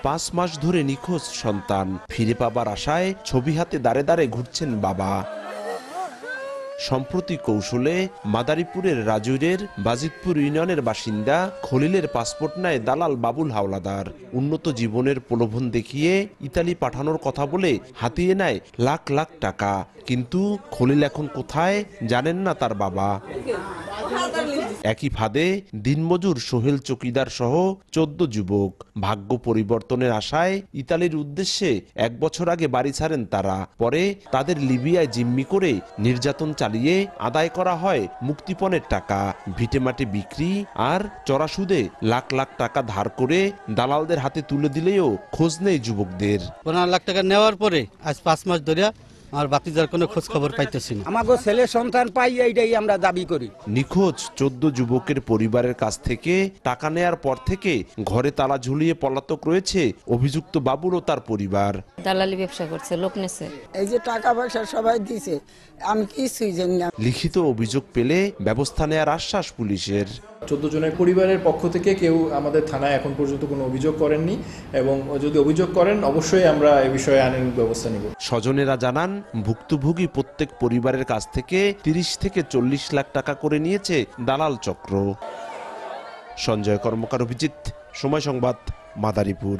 5 মাস ধরে নিখোঁজ সন্তান, ফিরে পাবার আশায় ছবি হাতে দাঁড়ে দাঁড়ে ঘুরছেন বাবা। সম্প্রতি কৌশলে মাদারীপুরের রাজুরের বাজিতপুর ইউনিয়নের বাসিন্দা খলিলের পাসপোর্ট নেয় দালাল বাবুল হাওলাদার। উন্নত জীবনের প্রলোভন দেখিয়ে ইতালি পাঠানোর কথা বলে হাতিয়ে নেয় লাখ লাখ টাকা। কিন্তু খলিল এখন কোথায় জানেন না তার বাবা। একই ফাঁদে দিনমজুর সোহেল চকিদার সহ 14 যুবক। ভাগ্য পরিবর্তনের আশায় ইতালির উদ্দেশ্যে 1 বছর আগে বাড়ি ছাড়েন তারা। পরে তাদের লিবিয়ায় জিম্মি করে নির্যাতন চালিয়ে আদায় করা হয় মুক্তিপণের টাকা। ভিটেমাটি বিক্রি আর চড়া সুদে লাখ লাখ টাকা ধার করে দালালদের হাতে তুলে দিলেও খোঁজ নেই যুবকদের। 15 লাখ টাকা নেওয়ার পরে আজ 5 মাস ধরে আর বাতিজার কোনো খোঁজ খবর পাইতেছি না। আমাগো ছেলে সন্তান পাই, এইটাই আমরা দাবি করি। নিখোঁজ 14 যুবকের পরিবারের কাছ থেকে টাকা নেয়ার পর থেকে ঘরে তালা ঝুলিয়ে পলাতক রয়েছে অভিযুক্ত বাবুল ও তার পরিবার। দালালি ব্যবসা করছে, লোক নেছে। এই যে টাকা পয়সা সবাই দিছে, আমি কিছুই জানি না। লিখিত অভিযোগ পেলে ব্যবস্থা নেয়ার আশ্বাস পুলিশের। 14 জনের পরিবারের পক্ষ থেকে কেউ আমাদের থানায় এখন পর্যন্ত কোনো অভিযোগ করেননি, এবং যদি অভিযোগ করেন অবশ্যই আমরা এ বিষয়ে আইনানুগ ব্যবস্থা নিব। স্বজনেরা জানান, ভুক্তভোগী প্রত্যেক পরিবারের কাছ থেকে 30 থেকে 40 লাখ টাকা করে নিয়েছে দালাল চক্র। সঞ্জয় কর্মকার, অভিজিৎ, সময় সংবাদ, মাদারীপুর।